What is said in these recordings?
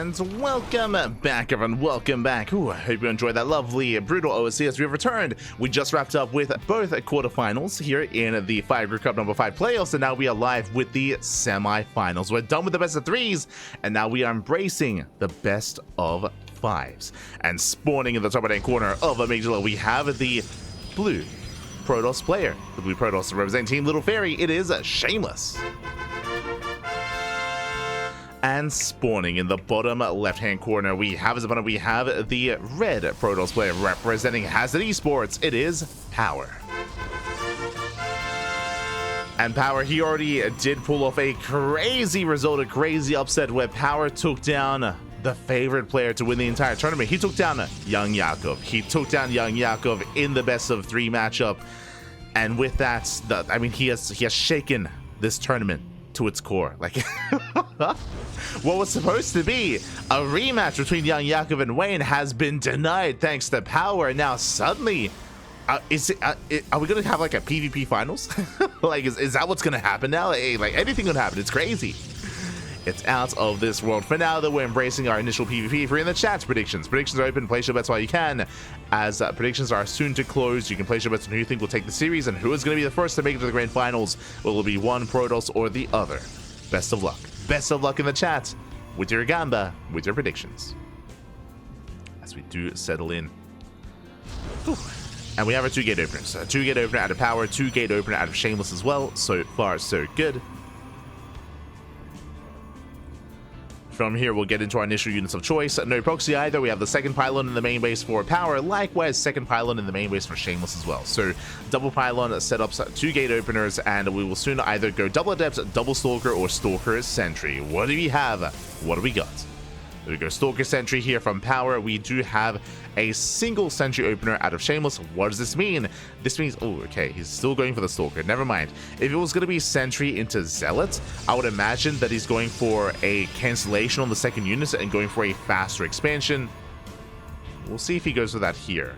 And welcome back, everyone. Welcome back. Ooh, I hope you enjoyed that lovely, brutal OSC as we have returned. We just wrapped up with both quarterfinals here in the 5 Group Cup number 5 playoffs, and now we are live with the semifinals. We're done with the best of 3s, and now we are embracing the best of 5s. And spawning in the top right-hand corner of a major league, we have the blue Protoss player. The blue Protoss representing Team Little Fairy. It is Shameless. And spawning in the bottom left-hand corner, we have the red Protoss player representing Hazard Esports. It is Power. And Power, he already did pull off a crazy result, a crazy upset where Power took down the favorite player to win the entire tournament. He took down Young Yakov. He took down Young Yakov in the best of 3 matchup. And with that, he has shaken this tournament to its core. Like what was supposed to be a rematch between Young Yakov and Wayne has been denied thanks to Power. And now suddenly are we gonna have like a PvP finals? Like is that what's gonna happen now? Hey, like anything could happen. It's crazy. It's out of this world. For now, though, we're embracing our initial PvP. If you're in the chat, predictions are open. Place your bets while you can, as predictions are soon to close. You can place your bets on who you think will take the series and who is going to be the first to make it to the grand finals. Will it be one Protoss or the other? Best of luck. Best of luck in the chat with your gamba, with your predictions, as we do settle in. Whew. And we have our 2 gate openers. A 2 gate opener out of Power, 2 gate opener out of Shameless as well. So far, so good. From here, we'll get into our initial units of choice. No proxy either. We have the second pylon in the main base for Power. Likewise, second pylon in the main base for Shameless as well. So double pylon setups, 2 gate openers, and we will soon either go double adept, double stalker, or stalker sentry. What do we have? What do we got? There we go. Stalker sentry here from Power. We do have a single sentry opener out of Shameless. What does this mean? This means, oh, okay, he's still going for the stalker. Never mind. If it was going to be sentry into zealot, I would imagine that he's going for a cancellation on the second unit and going for a faster expansion. We'll see if he goes for that here.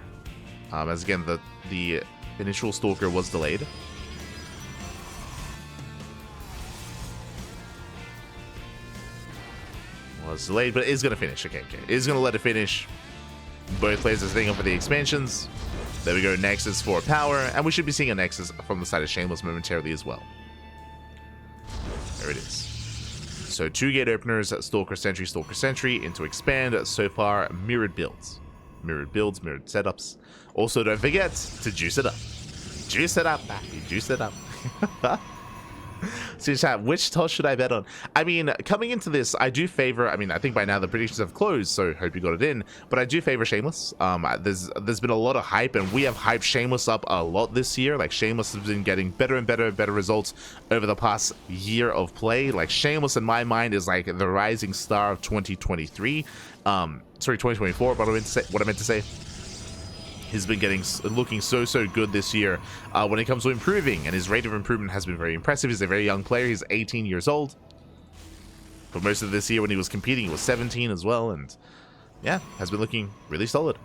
As again, the initial stalker was delayed. Was delayed, but it is going to finish. Okay. It is going to let it finish. Both players are staying up for the expansions. There we go. Nexus for Power, and we should be seeing a Nexus from the side of Shameless momentarily as well. There it is. So 2 gate openers, Stalker Sentry into expand. So far, mirrored builds, mirrored setups. Also, don't forget to juice it up. Juice it up, baby. Juice it up. So chat, which toss should I bet on? I mean, coming into this, I do favor, I think by now the predictions have closed, so hope you got it in, but I do favor Shameless. There's been a lot of hype, and we have hyped Shameless up a lot this year. Like, Shameless has been getting better and better results over the past year of play. Like, Shameless in my mind is like the rising star of 2023. Sorry, 2024, what I meant to say. He's been looking so good this year when it comes to improving, and his rate of improvement has been very impressive. He's a very young player. He's 18 years old. But most of this year when he was competing, he was 17 as well, and yeah, has been looking really solid.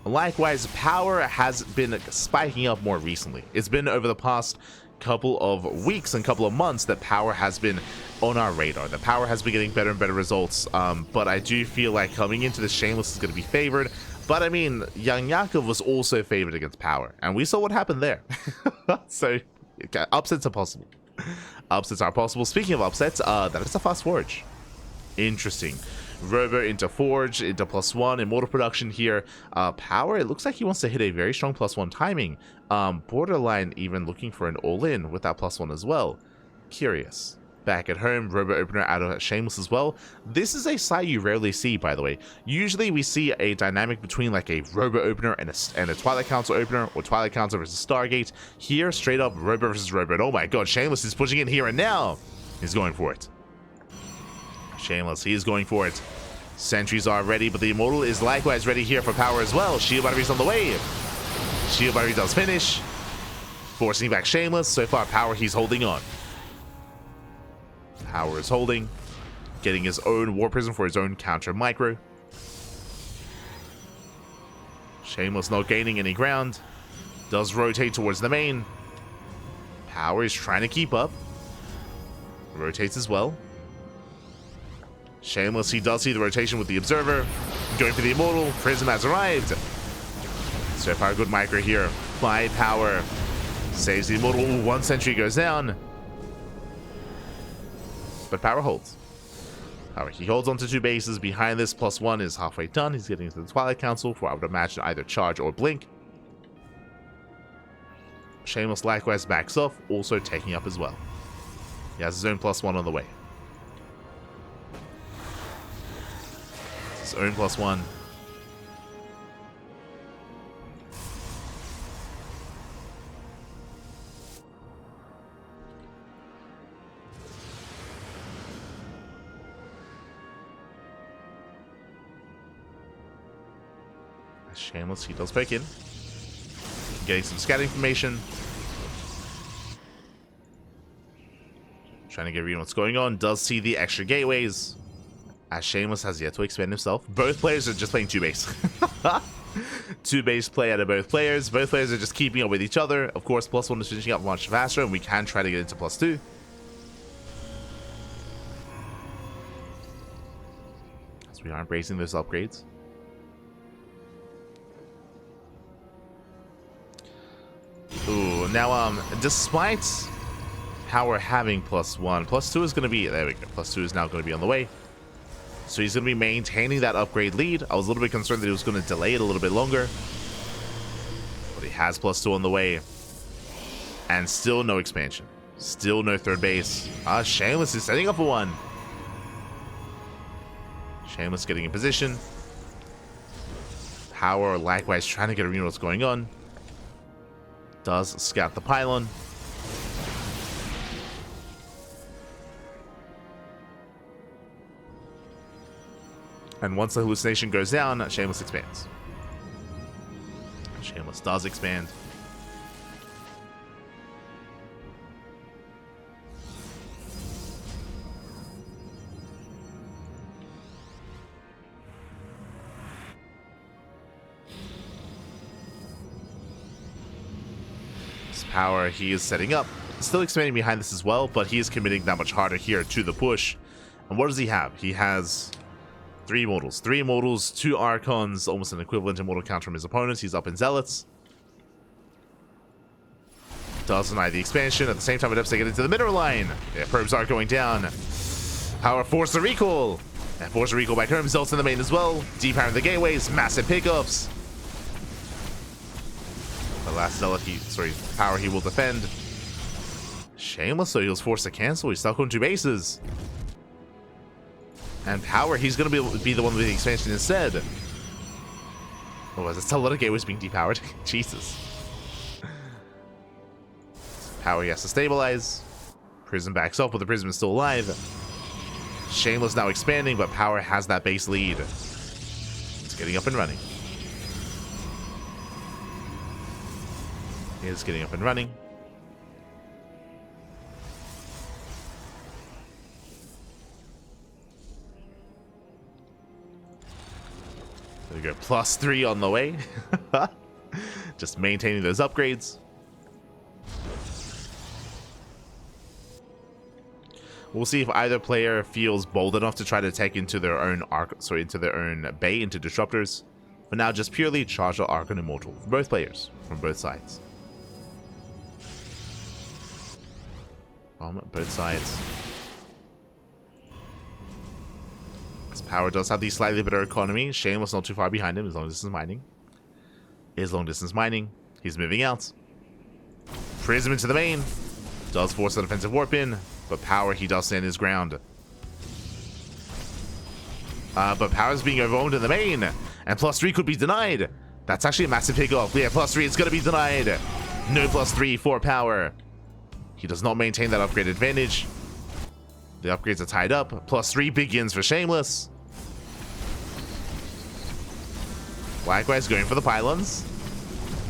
Likewise, Power has been spiking up more recently. It's been over the past couple of weeks and couple of months that Power has been on our radar. The Power has been getting better and better results, but I do feel like coming into this, Shameless is going to be favored. But I mean, Young Yakov was also favored against Power, and we saw what happened there. So, upsets are possible. Upsets are possible. Speaking of upsets, that is a fast Forge. Interesting. Robo into Forge, into +1, Immortal production here. Power, it looks like he wants to hit a very strong +1 timing. Borderline even looking for an all-in with that +1 as well. Curious. Back at home, Robo opener out of Shameless as well. This is a site you rarely see, by the way. Usually we see a dynamic between like a Robo opener and a Twilight Council opener, or Twilight Council versus Stargate. Here, straight up Robo versus Robo. And oh my god, Shameless is pushing in here and now. He's going for it. Shameless, he is going for it. Sentries are ready, but the Immortal is likewise ready here for Power as well. Shield Battery's on the way. Shield Battery does finish, forcing back Shameless. So far, Power, he's holding on. Power is holding, getting his own War Prism for his own counter micro. Shameless not gaining any ground. Does rotate towards the main. Power is trying to keep up. Rotates as well. Shameless, he does see the rotation with the Observer. Going for the Immortal. Prism has arrived. StarCraft, good micro here. PiPower saves the Immortal. Ooh, 1 sentry goes down. But Power holds. Power, he holds onto 2 bases. Behind this, +1 is halfway done. He's getting into the Twilight Council for, I would imagine, either Charge or Blink. Shameless likewise backs off, also taking up as well. He has his own +1 on the way. His own +1. Shameless, he does poke in. Getting some scatter information. Trying to get a read on what's going on. Does see the extra gateways. As Shameless has yet to expand himself. Both players are just playing 2 base. 2 base play out of both players. Both players are just keeping up with each other. Of course, +1 is finishing up much faster, and we can try to get into +2. As we are embracing those upgrades. Ooh, now, despite Power having +1, +2 is going to be, there we go, +2 is now going to be on the way. So he's going to be maintaining that upgrade lead. I was a little bit concerned that he was going to delay it a little bit longer. But he has +2 on the way. And still no expansion. Still no 3rd base. Shameless is setting up for 1. Shameless getting in position. Power likewise trying to get a read on what's going on. Does scout the pylon. And once the hallucination goes down, Shameless expands. Shameless does expand. Power, he is setting up. Still expanding behind this as well, but he is committing that much harder here to the push. And what does he have? He has 3 Immortals. 3 Immortals, 2 Archons, almost an equivalent Immortal count from his opponents. He's up in Zealots. Does deny the expansion. At the same time, it attempts to get into the middle line. Yeah, probes are going down. Power force the recall. And force the recall back home. Results in the main as well. Depowering the gateways. Massive pickups. The last Zealot, Power he will defend. Shameless, so he was forced to cancel. He's stuck on 2 bases. And Power, he's going to be the one with the expansion instead. Oh, that's a lot of gateways being depowered. Jesus. Power, he has to stabilize. Prism backs up, but the Prism is still alive. Shameless now expanding, but Power has that base lead. It's getting up and running. He is getting up and running. There we go, +3 on the way. Just maintaining those upgrades. We'll see if either player feels bold enough to try to take into their own into their own bay, into disruptors. For now, just purely charge the Archon Immortal for both players, from both sides. Both sides. This Power does have the slightly better economy. Shameless not too far behind him. Is long distance mining. He's moving out. Prism into the main. Does force the defensive warp in. But Power, he does stand his ground. But Power's being overwhelmed in the main. And +3 could be denied. That's actually a massive pickoff. Yeah, +3 is going to be denied. No +3 for Power. He does not maintain that upgrade advantage. The upgrades are tied up. +3 begins for Shameless. Likewise, going for the pylons.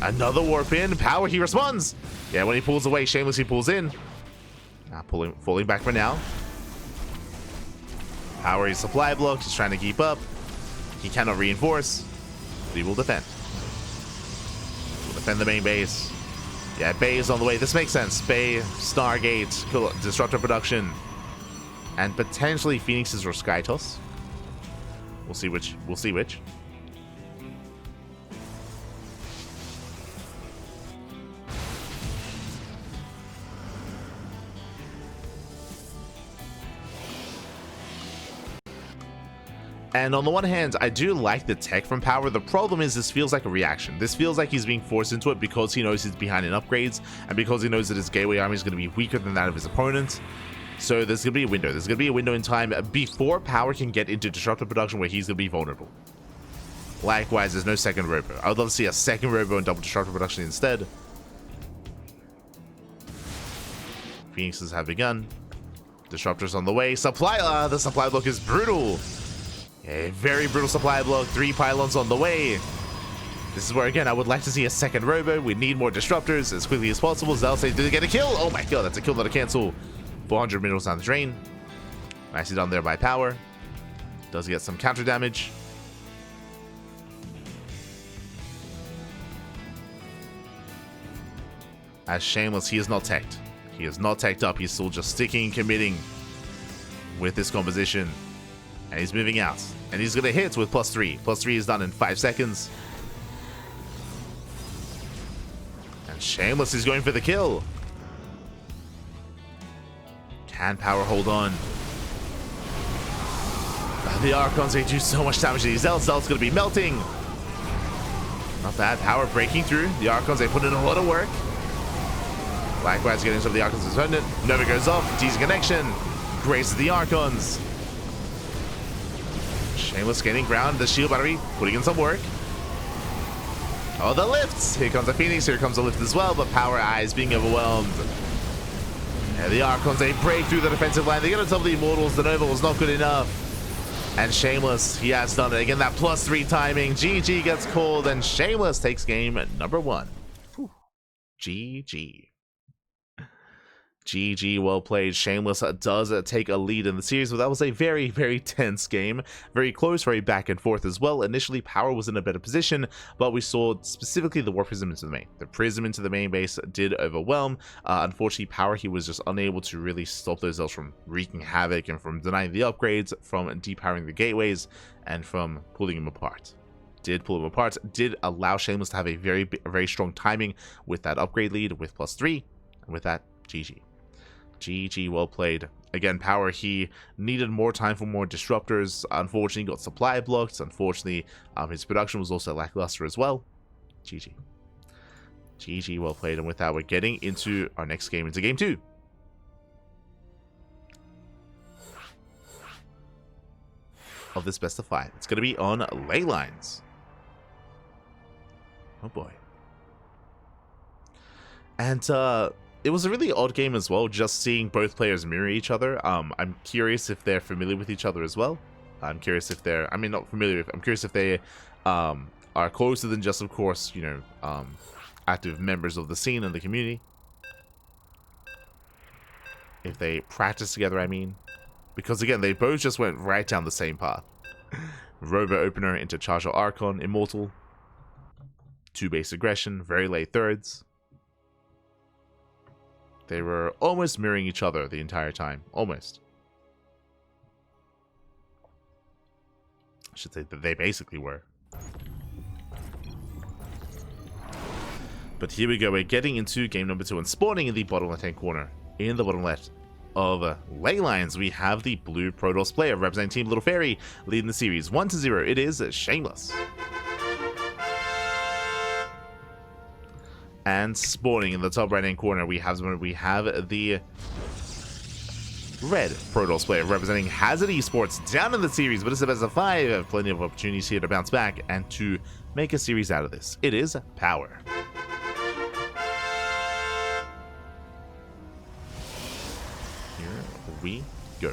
Another warp in. Power, he responds. Yeah, when he pulls away, Shameless, he pulls in. Falling back for now. Power, he's supply blocked. He's trying to keep up. He cannot reinforce. But he will defend. He'll defend the main base. Yeah, Bay is on the way. This makes sense. Bay, Stargate, Disruptor production. and potentially Phoenix's or Skytoss. We'll see which. We'll see which. And on the one hand, I do like the tech from Power. The problem is this feels like a reaction. This feels like he's being forced into it because he knows he's behind in upgrades and because he knows that his Gateway army is going to be weaker than that of his opponent. So there's going to be a window. There's going to be a window in time before Power can get into Disruptor production where he's going to be vulnerable. Likewise, there's no second Robo. I would love to see a second Robo and double Disruptor production instead. Phoenixes have begun. Disruptors on the way. Supply, the supply block is brutal. A very brutal supply block. 3 pylons on the way. This is where, again, I would like to see a second Robo. We need more Disruptors as quickly as possible. Zell says, did they get a kill? Oh my god, that's a kill, not a cancel. 400 minerals down the drain. Nicely done there by Power. Does get some counter damage. As Shameless, he is not teched. He is not teched up. He's still just sticking and committing with this composition. And he's moving out. And he's going to hit with +3. +3 is done in 5 seconds. And Shameless is going for the kill. Can Power hold on? The Archons, they do so much damage to these Zealots. Zealots going to be melting. Not bad. Power breaking through. The Archons, they put in a lot of work. Likewise, getting some of the Archons defended. Nova goes off. Teasing connection. Grazes the Archons. Shameless gaining ground. The shield battery putting in some work. Oh, the lifts. Here comes the Phoenix. Here comes the lift as well. But Power Eyes being overwhelmed. And the Archons, they break through the defensive line. They get on top of the Immortals. The Nova was not good enough. And Shameless, he has done it. Again, that +3 timing. GG gets called. And Shameless takes game number 1. Whew. GG. GG, well played. Shameless does take a lead in the series, but that was a very, very tense game. Very close, very back and forth as well. Initially, Power was in a better position, but we saw specifically the Warp Prism into the main. The Prism into the main base did overwhelm. Unfortunately, Power, he was just unable to really stop those Elves from wreaking havoc and from denying the upgrades, from depowering the gateways, and from pulling them apart. Did pull them apart, did allow Shameless to have a very, very strong timing with that upgrade lead with +3, and with that, GG. GG, well played. Again, Power, he needed more time for more Disruptors. Unfortunately, got supply blocked. Unfortunately, his production was also lackluster as well. GG. GG, well played. And with that, we're getting into our next game, into game 2. Of this best of 5. It's going to be on ley lines. Oh boy. And, it was a really odd game as well, just seeing both players mirror each other. I'm curious if they're familiar with each other as well. I'm curious if they're, I mean, not familiar with, I'm curious if they are closer than just, of course, you know, active members of the scene and the community. If they practice together, I mean. Because, again, they both just went right down the same path. Robo Opener into Charger Archon, Immortal. 2 base aggression, very late thirds. They were almost mirroring each other the entire time. Almost. I should say that they basically were. But here we go. We're getting into game number 2 and spawning in the bottom left-hand corner. In the bottom left of ley lines, we have the blue Protoss player representing Team Little Fairy leading the series 1-0. It is Shameless. And spawning in the top right-hand corner, we have the red Protoss player representing Hazard Esports down in the series, but it's a best of 5. Plenty of opportunities here to bounce back and to make a series out of this. It is Power. Here we go.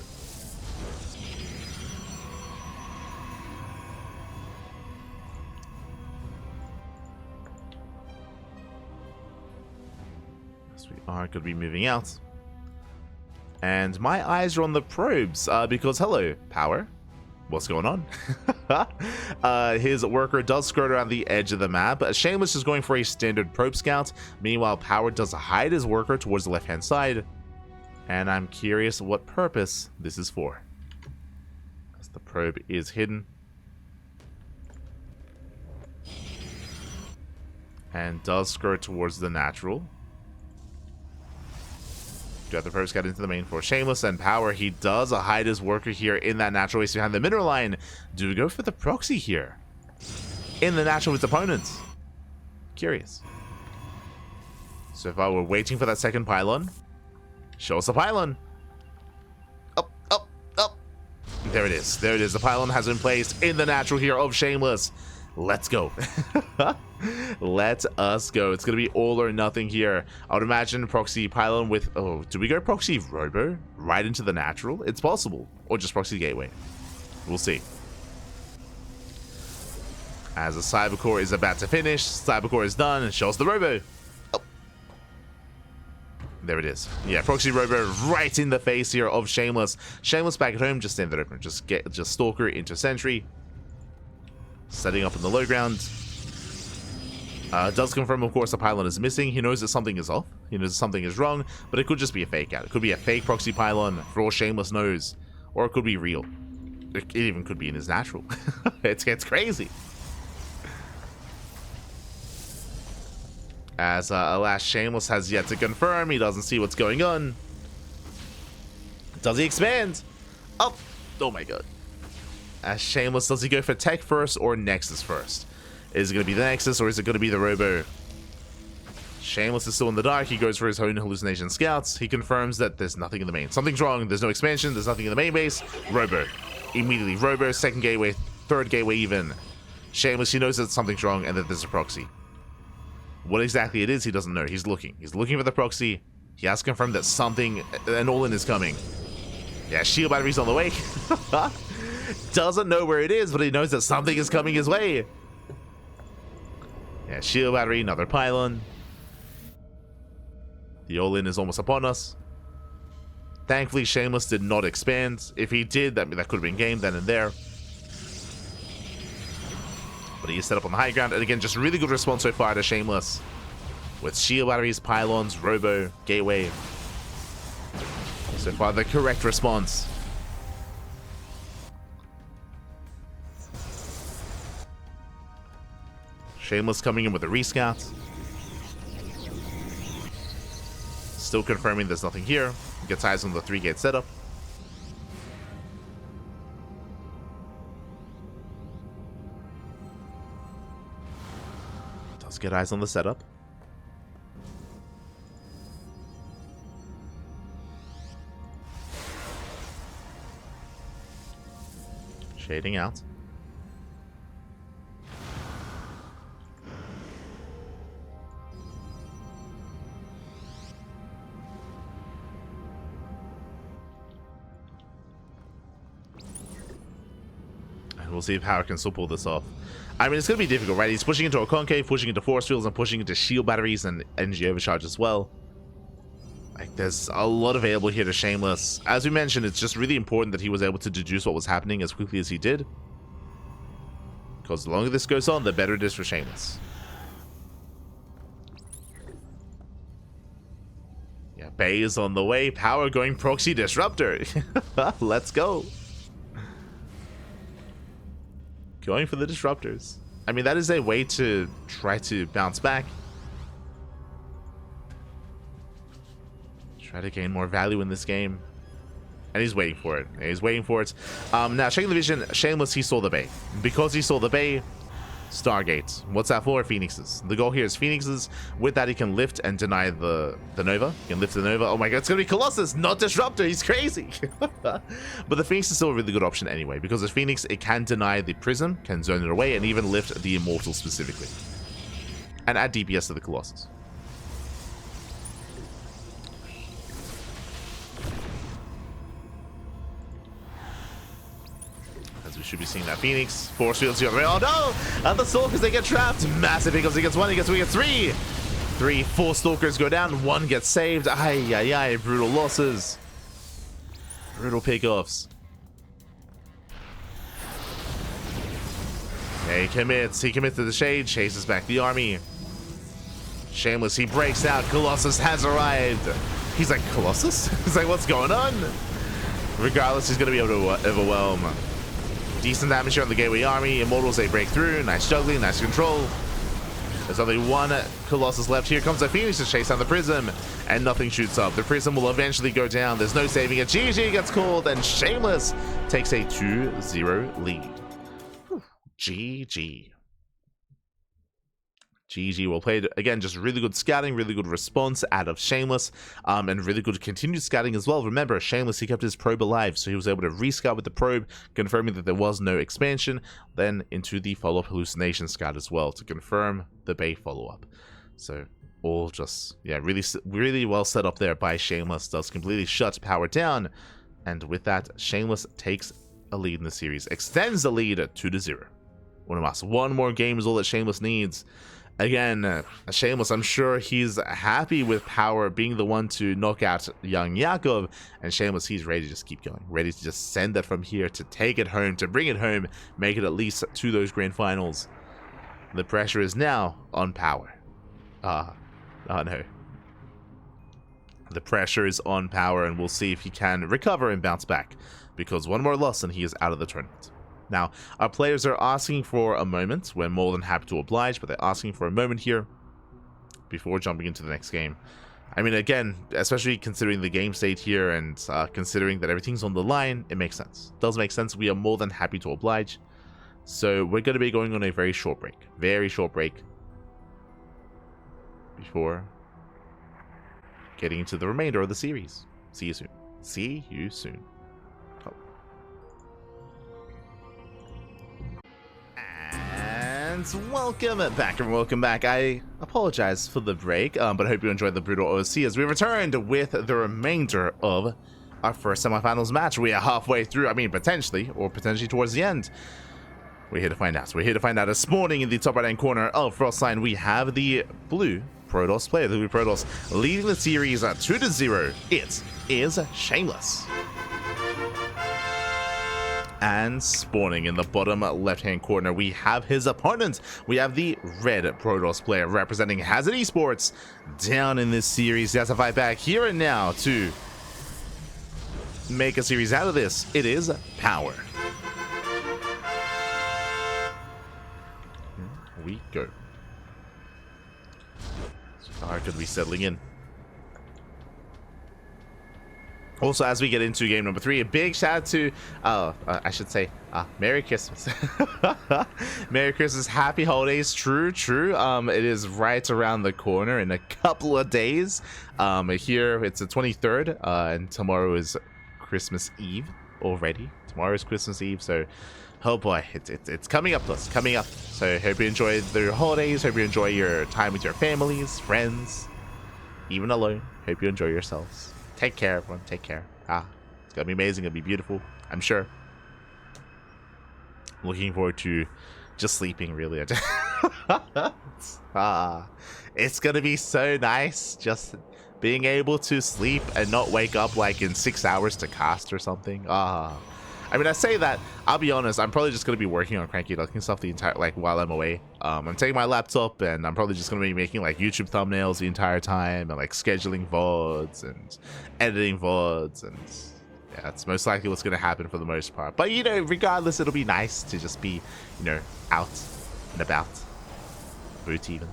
Are going to be moving out. And my eyes are on the probes because, hello, Power. What's going on? His worker does skirt around the edge of the map. Shameless is going for a standard probe scout. Meanwhile, Power does hide his worker towards the left-hand side. And I'm curious what purpose this is for. As the probe is hidden. And does skirt towards the natural. Do have the probes get into the main for Shameless and Power. He does hide his worker here in that natural waste behind the mineral line. Do we go for the proxy here? In the natural with opponents. Curious. So far we're waiting for that second pylon. Show us the pylon. Up, up, up. There it is. There it is. The pylon has been placed in the natural here of Shameless. Let's go. Let us go. It's going to be all or nothing here. I would imagine proxy pylon with... Oh, do we go proxy robo right into the natural? It's possible. Or just proxy gateway. We'll see. As the Cybercore is about to finish, Cybercore is done and shows the robo. Oh. There it is. Yeah, proxy robo right in the face here of Shameless. Shameless back at home, just stand that open. Just Stalker into Sentry. Setting up in the low ground. Does confirm, of course, the pylon is missing. He knows that something is off. He knows that something is wrong, but it could just be a fake out. It could be a fake proxy pylon for all Shameless knows. Or it could be real. It even could be in his natural. It's crazy. As alas, Shameless has yet to confirm. He doesn't see what's going on. Does he expand? Up. Oh my god. As Shameless, does he go for Tech first or Nexus first? Is it going to be the Nexus or is it going to be the Robo? Shameless is still in the dark. He goes for his own hallucination scouts. He confirms that there's nothing in the main. Something's wrong. There's no expansion. There's nothing in the main base. Robo. Immediately. Robo, second gateway, third gateway even. Shameless, he knows that something's wrong and that there's a proxy. What exactly it is, he doesn't know. He's looking. He's looking for the proxy. He has confirmed that something, an all-in is coming. Yeah, shield battery's on the way. Doesn't know where it is, but he knows that something is coming his way. Yeah, shield battery, another pylon. The all-in is almost upon us. Thankfully, Shameless did not expand. If he did, that could have been game then and there. But he is set up on the high ground. And again, just really good response so far to Shameless. With shield batteries, pylons, robo, gateway. So far, the correct response. Shameless coming in with a rescout. Still confirming there's nothing here. Gets eyes on the 3-gate setup. Does get eyes on the setup. Shading out. We'll see if Power can still pull this off. I mean, it's going to be difficult, right? He's pushing into a concave, pushing into force fields, and pushing into shield batteries and energy overcharge as well. Like, there's a lot available here to Shameless. As we mentioned, it's just really important that he was able to deduce what was happening as quickly as he did. Because the longer this goes on, the better it is for Shameless. Yeah, Bay is on the way. Power going proxy disruptor. Let's go. Going for the disruptors. I mean, that is a way to try to bounce back. Try to gain more value in this game. And he's waiting for it. He's waiting for it. Now, checking the vision, Shameless, he saw the Bay. Because he saw the Bay, Stargate. What's that for? Phoenixes. The goal here is Phoenixes. With that, he can lift and deny the Nova. He can lift the Nova. Oh my god, it's going to be Colossus, not Disruptor. He's crazy. But the Phoenix is still a really good option anyway. Because the Phoenix, it can deny the Prism, can zone it away, and even lift the Immortal specifically. And add DPS to the Colossus. We should be seeing that Phoenix. Force fields here. Oh no! And the Stalkers, they get trapped. Massive hiccups. He gets one, he gets two, he gets three. 4 Stalkers go down. 1 gets saved. Ay, ay, ay. Brutal losses. Brutal pickoffs. Yeah, he commits. He commits to the Shade. Chases back the army. Shameless, he breaks out. Colossus has arrived. He's like, Colossus? He's like, what's going on? Regardless, he's going to be able to overwhelm. Decent damage here on the Gateway Army. Immortals, they break through. Nice juggling, nice control. There's only one Colossus left. Here comes a Phoenix to chase down the Prism, and nothing shoots up. The Prism will eventually go down. There's no saving it. GG gets called, and Shameless takes a 2-0 lead. Whew. GG. GG. Well played. Again, just really good scouting, really good response out of Shameless, and really good continued scouting as well. Remember, Shameless, he kept his probe alive, so he was able to rescout with the probe, confirming that there was no expansion, then into the follow-up hallucination scout as well to confirm the Bay follow-up. So all just, yeah, really well set up there by Shameless. Does completely shut Power down, and with that, Shameless takes a lead in the series, extends the lead at 2-0. One more game is all that Shameless needs. Again, Shameless, I'm sure he's happy with Power being the one to knock out young Yakov, and Shameless, he's ready to just keep going, ready to just send it from here, to take it home, to bring it home, make it at least to those grand finals. The pressure is now on Power. Oh no. The pressure is on Power, and we'll see if he can recover and bounce back, because one more loss and he is out of the tournament. Now, our players are asking for a moment. We're more than happy to oblige, but they're asking for a moment here before jumping into the next game. I mean, again, especially considering the game state here and considering that everything's on the line, it makes sense. It does make sense. We are more than happy to oblige. So we're going to be going on a very short break before getting into the remainder of the series. See you soon. See you soon. And welcome back. I apologize for the break, but I hope you enjoyed the brutal OC as we returned with the remainder of our first semifinals match. We are halfway through, I mean, potentially towards the end. We're here to find out. As spawning in the top right-hand corner of Frostline, we have the blue Protoss player, the blue Protoss, leading the series at 2-0. It is Shameless. And spawning in the bottom left-hand corner, we have his opponent. We have the red Protoss player representing Hazard Esports down in this series. He has to fight back here and now to make a series out of this. It is Power. Here we go. Star could be settling in. Also, as we get into game number 3, a big shout out to, I should say, Merry Christmas. Merry Christmas, Happy Holidays, true. It is right around the corner in a couple of days. Here, it's the 23rd, and tomorrow is Christmas Eve already. Tomorrow is Christmas Eve, so, oh boy, it's coming up to us, So, hope you enjoy the holidays, hope you enjoy your time with your families, friends, even alone. Hope you enjoy yourselves. Take care, everyone. Take care. It's gonna be amazing. It'll be beautiful, I'm sure. Looking forward to just sleeping, really. It's gonna be so nice just being able to sleep and not wake up like in 6 hours to cast or something. I mean, I say that, I'll be honest, I'm probably just going to be working on CranKy Ducklings stuff the entire, like, while I'm away. I'm taking my laptop, and I'm probably just going to be making, like, YouTube thumbnails the entire time, and, like, scheduling VODs, and editing VODs, and, yeah, that's most likely what's going to happen for the most part. But, you know, regardless, it'll be nice to just be, you know, out and about. Boot even.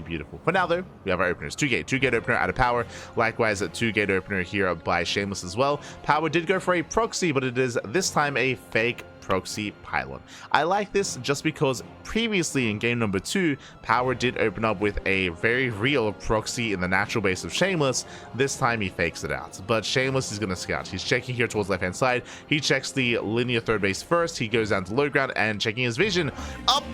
Beautiful. For now, though, we have our openers. 2-gate opener out of Power. Likewise, a 2-gate opener here by Shameless as well. Power did go for a proxy, but it is this time a fake proxy pylon. I like this just because previously in game number 2, Power did open up with a very real proxy in the natural base of Shameless. This time he fakes it out, but Shameless is going to scout. He's checking here towards left hand side. He checks the linear third base first. He goes down to low ground and checking his vision up.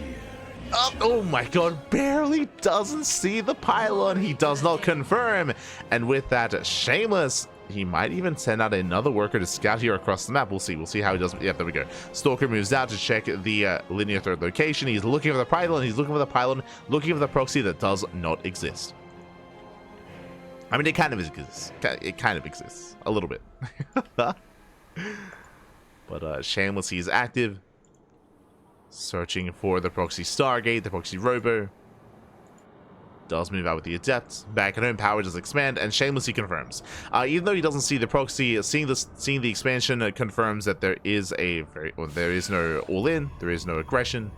Oh my god, barely doesn't see the pylon. He does not confirm, and with that, Shameless, he might even send out another worker to scout here across the map. We'll see how he does. Yeah, there we go. Stalker moves out to check the linear third location. He's looking for the pylon. Looking for the proxy that does not exist. I mean, it kind of exists. A little bit. But Shameless, he's active. Searching for the proxy Stargate, the proxy Robo. Does move out with the Adept. Back at home, Power does expand, and Shameless he confirms. Even though he doesn't see the proxy, seeing the expansion confirms that there is there is no all-in, there is no aggression.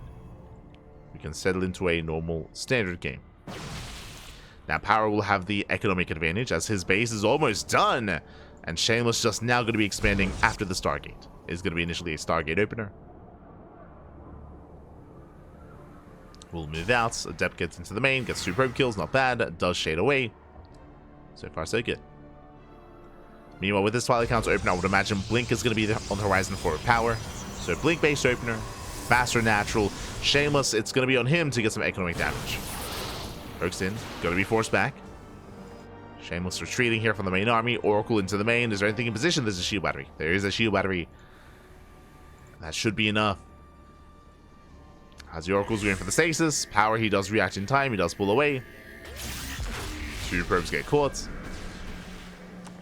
We can settle into a normal standard game. Now Power will have the economic advantage as his base is almost done, and Shameless just now going to be expanding after the Stargate. It's going to be initially a Stargate opener. We'll move out. Adept gets into the main, gets 2 probe kills, not bad. Does shade away. So far, so good. Meanwhile, with this Twilight Council opener, I would imagine Blink is going to be on the horizon for Power. So Blink-based opener, faster natural. Shameless, it's going to be on him to get some economic damage. Pokes in, going to be forced back. Shameless retreating here from the main army. Oracle into the main. Is there anything in position? There's a shield battery. There is a shield battery. That should be enough. As the Oracle's going for the stasis, Power, he does react in time, he does pull away. 2 probes get caught.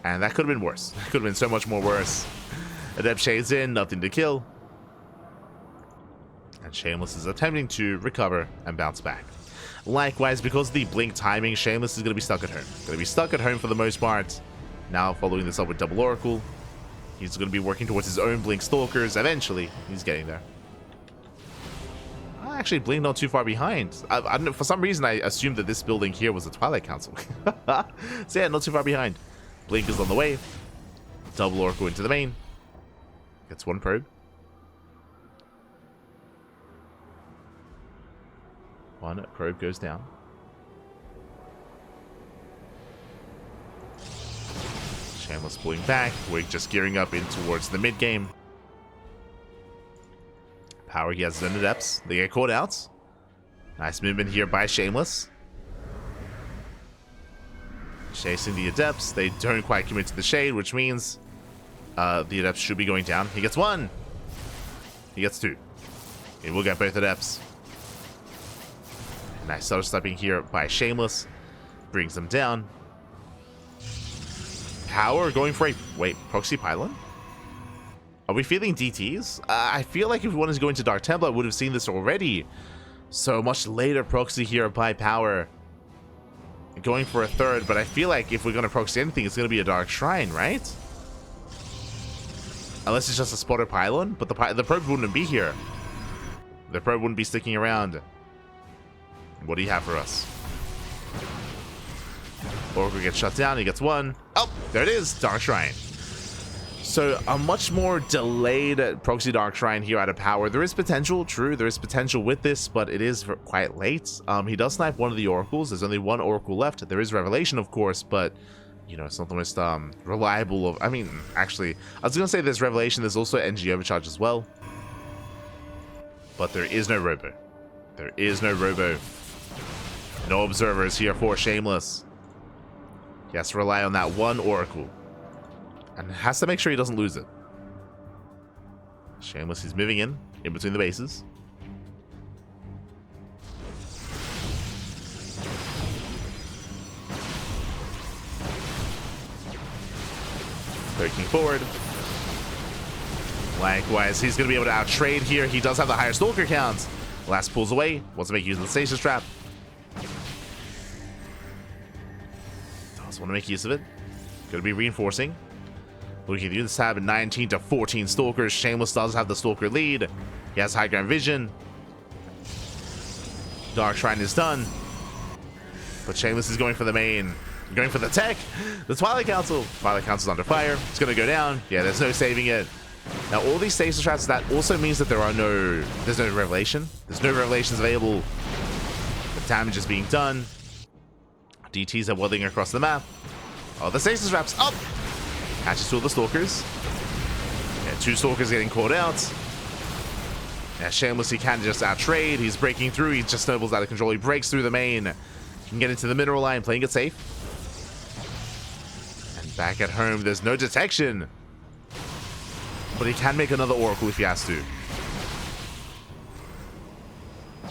And that could have been worse. That could have been so much more worse. Adept shades in, nothing to kill. And Shameless is attempting to recover and bounce back. Likewise, because of the Blink timing, Shameless is going to be stuck at home. Going to be stuck at home for the most part. Now following this up with double Oracle. He's going to be working towards his own Blink Stalkers. Eventually, he's getting there. Actually, Blink not too far behind. I don't know, for some reason I assumed that this building here was the Twilight Council. So yeah, not too far behind. Blink is on the way. Double Oracle into the main. Gets 1 probe. 1 probe goes down. Shameless pulling back. We're just gearing up in towards the mid game. Power, he has his own Adepts. They get caught out. Nice movement here by Shameless. Chasing the Adepts. They don't quite commit to the shade, which means the Adepts should be going down. He gets 1. He gets 2. He will get both Adepts. Nice stepping here by Shameless. Brings them down. Power going for a... Wait, proxy pylon? Are we feeling DTs? I feel like if we wanted to go into Dark Temple, I would have seen this already. So much later proxy here by Power. Going for a 3rd, but I feel like if we're going to proxy anything, it's going to be a Dark Shrine, right? Unless it's just a spotted pylon, but the probe wouldn't be here. The probe wouldn't be sticking around. What do you have for us? Oracle gets shut down, he gets 1. Oh, there it is, Dark Shrine. So a much more delayed proxy Dark Shrine here out of Power. There is potential, true, there is potential with this, but it is quite late. He does snipe 1 of the Oracles. There's only 1 Oracle left. There is Revelation, of course, but you know, it's not the most reliable of... I mean, actually, I was going to say there's Revelation. There's also NG Overcharge as well. But there is no Robo. There is no Robo. No Observers here for Shameless. He has to rely on that 1 Oracle. And has to make sure he doesn't lose it. Shameless, he's moving in between the bases. Poking forward. Likewise, he's going to be able to out-trade here. He does have the higher Stalker count. Last pulls away. Wants to make use of the Stasis Trap. Does want to make use of it. Going to be reinforcing. Looking at the unit tab, 19 to 14 Stalkers. Shameless does have the Stalker lead. He has high ground vision. Dark Shrine is done. But Shameless is going for the main. Going for the tech. The Twilight Council. Twilight Council's under fire. It's going to go down. Yeah, there's no saving it. Now, all these stasis traps, that also means that there's no Revelation. There's no Revelations available. The damage is being done. DTs are welding across the map. Oh, the stasis traps up. Catches 2 of the Stalkers. Yeah, 2 Stalkers getting caught out. Yeah, Shameless, he can just out-trade. He's breaking through. He just snowballs out of control. He breaks through the main. He can get into the mineral line, playing it safe. And back at home, there's no detection. But he can make another Oracle if he has to.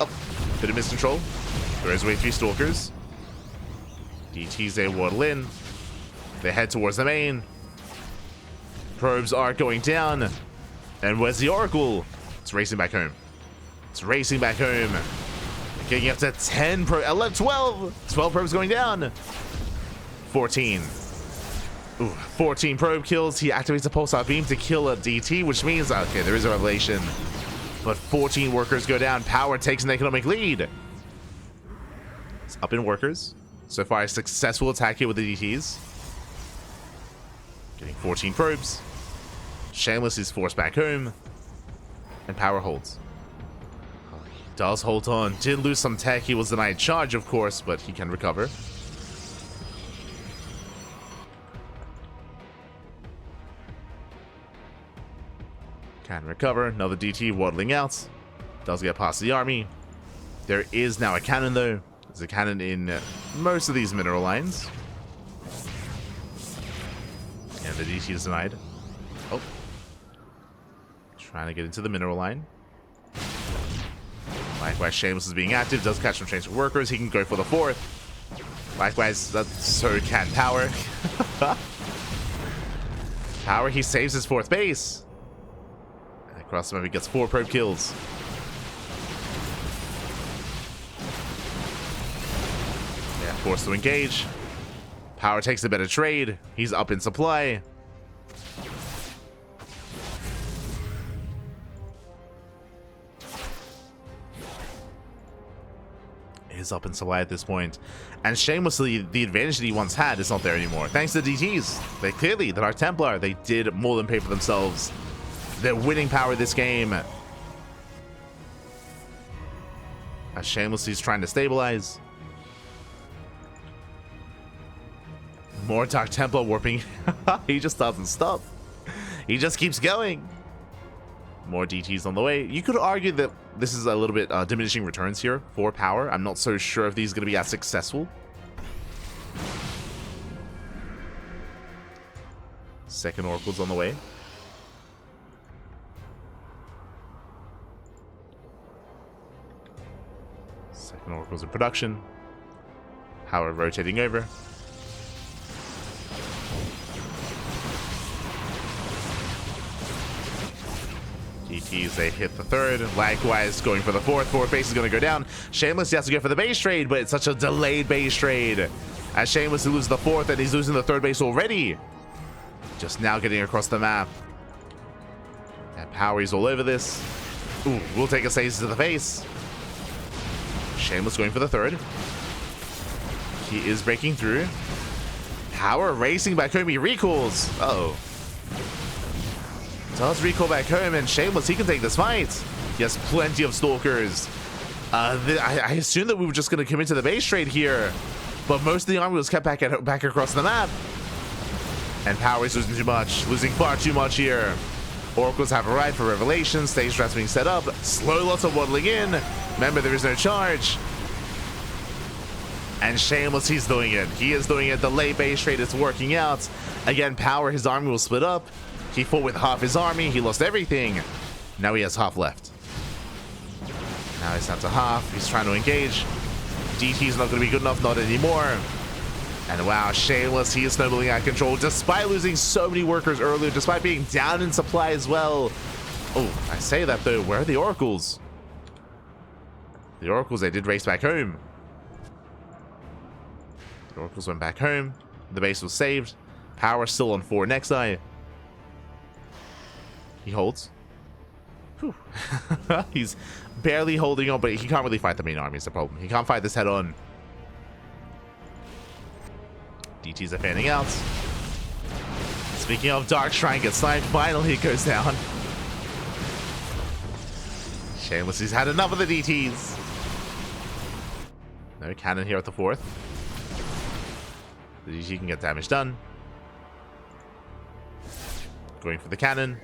Oh, bit of miscontrol. Throws away 3 Stalkers. DTs, they waddle in. They head towards the main. Probes are going down. And where's the Oracle? It's racing back home. It's racing back home. Getting up to 10 pro, 11, 12 probes going down. 14. Ooh, 14 probe kills. He activates a pulsar beam to kill a DT, which means, okay, there is a revelation. But 14 workers go down. Power takes an economic lead. It's up in workers. So far, a successful attack here with the DTs. Getting 14 probes. Shameless is forced back home. And Power holds. Oh, he does hold on. Did lose some tech. He was denied charge, of course, but he can recover. Can recover. Another DT waddling out. Does get past the army. There is now a cannon, though. There's a cannon in most of these mineral lines. And the DT is denied. Oh. Trying to get into the mineral line. Likewise, Shameless is being active. Does catch some trains for workers. He can go for the fourth. Likewise, so can Power. Power, he saves his fourth base. And across the map, he gets 4 probe kills. Yeah, forced to engage. Power takes a better trade. He's up in supply. Is up in supply at this point. And shamelessly, the advantage that he once had is not there anymore. Thanks to the DTs. They clearly, the Dark Templar, they did more than pay for themselves. They're winning Power this game. As Shamelessly is trying to stabilize. More Dark Templar warping. He just doesn't stop. He just keeps going. More DTs on the way. You could argue that this is a little bit diminishing returns here for Power. I'm not so sure if these are going to be as successful. Second Oracle's on the way. Second Oracle's in production. Power rotating over. DTs, they hit the third. Likewise, going for the fourth. Fourth base is going to go down. Shameless, he has to go for the base trade, but it's such a delayed base trade. As Shameless loses the fourth, and he's losing the third base already. Just now getting across the map. And Power is all over this. Ooh, we'll take a stasis to the face. Shameless going for the third. He is breaking through. Power racing back home. He recalls. Uh-oh. Does recall back home, and Shameless, he can take this fight. He has plenty of stalkers. I assumed that we were just going to commit to the base trade here, but most of the army was kept back across the map. And Power is losing too much, losing far too much here. Oracles have arrived for Revelation. Stage traps being set up. Slow lots of waddling in. Remember, there is no charge. And Shameless, he's doing it. He is doing it. The late base trade is working out. Again, Power, his army will split up. He fought with half his army. He lost everything. Now he has half left. Now he's down to half. He's trying to engage. DT's not going to be good enough. Not anymore. And wow, Shameless, he is snowballing out of control despite losing so many workers earlier, despite being down in supply as well. Oh, I say that though. Where are the Oracles? The Oracles, they did race back home. The Oracles went back home. The base was saved. Power still on 4 next eye. He holds. He's barely holding on, but he can't really fight the main army is the problem. He can't fight this head on. DTs are fanning out. Speaking of Dark Shrine gets sniped, finally it goes down. Shameless, he's had enough of the DTs. No cannon here at the fourth. The DT can get damage done. Going for the cannon.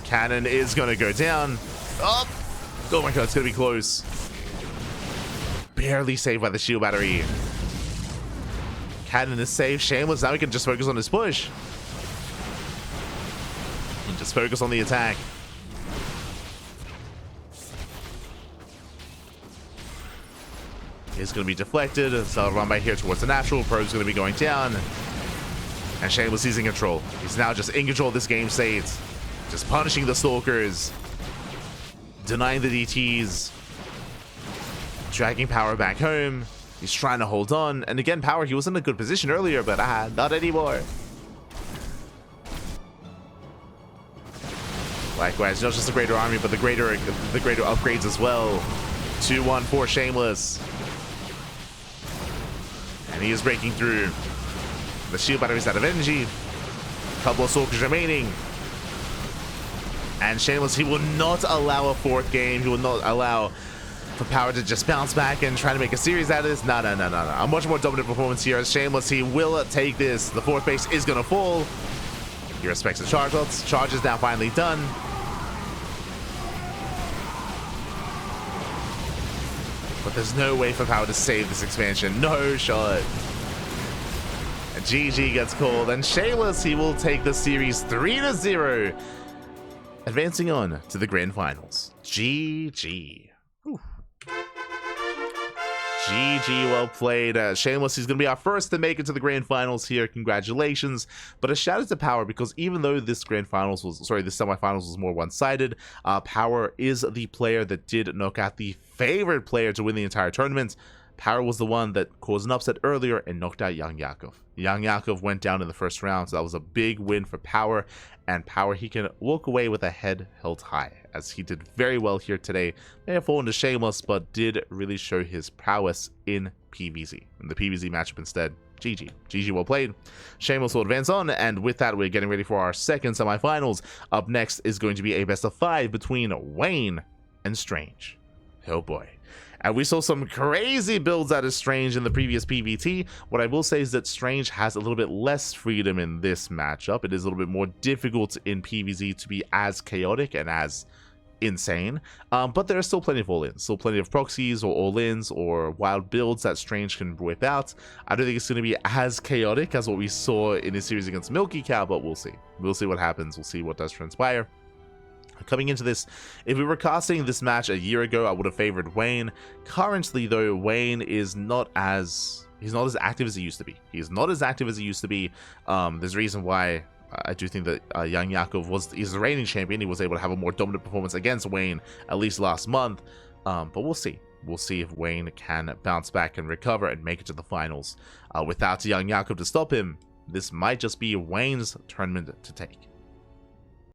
Cannon is going to go down. Oh my god, it's going to be close. Barely saved by the shield battery. Cannon is saved. Shameless, now he can just focus on his push. And just focus on the attack. It's going to be deflected. So I'll run by here towards the natural. Probe's going to be going down. And Shameless is in control. He's now just in control of this game state. Just punishing the stalkers. denying the DTs, dragging Power back home. He's trying to hold on, and again, Power, he was in a good position earlier, but not anymore. Likewise, not just the greater army, but the greater upgrades as well. 2-1 for Shameless. And he is breaking through. The shield battery's out of energy. Couple of soldiers remaining. And Shameless, he will not allow a fourth game. He will not allow for Power to just bounce back and try to make a series out of this. No. A much more dominant performance here as Shameless. He will take this. The fourth base is going to fall. He respects the charge lots. Charge is now finally done. But there's no way for Power to save this expansion. No shot. And GG gets called. And Shameless, he will take the series 3-0. Advancing on to the grand finals. GG. Whew. GG, well played. Shameless, he's going to be our first to make it to the grand finals here. Congratulations. But a shout out to Power, because even though this semifinals was more one-sided, Power is the player that did knock out the favorite player to win the entire tournament. Power was the one that caused an upset earlier and knocked out Young Yakov. Young Yakov went down in the first round, so that was a big win for Power. And Power, he can walk away with a head held high, as he did very well here today. May have fallen to Shameless, but did really show his prowess in PvZ. In the PvZ matchup instead. GG. GG, well played. Shameless will advance on, and with that, we're getting ready for our second semifinals. Up next is going to be a best of 5 between Wayne and Strange. Oh boy. And we saw some crazy builds out of Strange in the previous PvT. What I will say is that Strange has a little bit less freedom in this matchup. It is a little bit more difficult in PvZ to be as chaotic and as insane. But there are still plenty of all-ins. Still plenty of proxies or all-ins or wild builds that Strange can whip out. I don't think it's going to be as chaotic as what we saw in his series against Milky Cow, but we'll see. We'll see what happens. We'll see what does transpire. Coming into this, if we were casting this match a year ago, I would have favored Wayne. Currently, though, Wayne is not as active as he used to be. He's not as active as he used to be. There's a reason why I do think that Young Yakov is the reigning champion. He was able to have a more dominant performance against Wayne, at least last month. But we'll see. We'll see if Wayne can bounce back and recover and make it to the finals. Without Young Yakov to stop him, this might just be Wayne's tournament to take.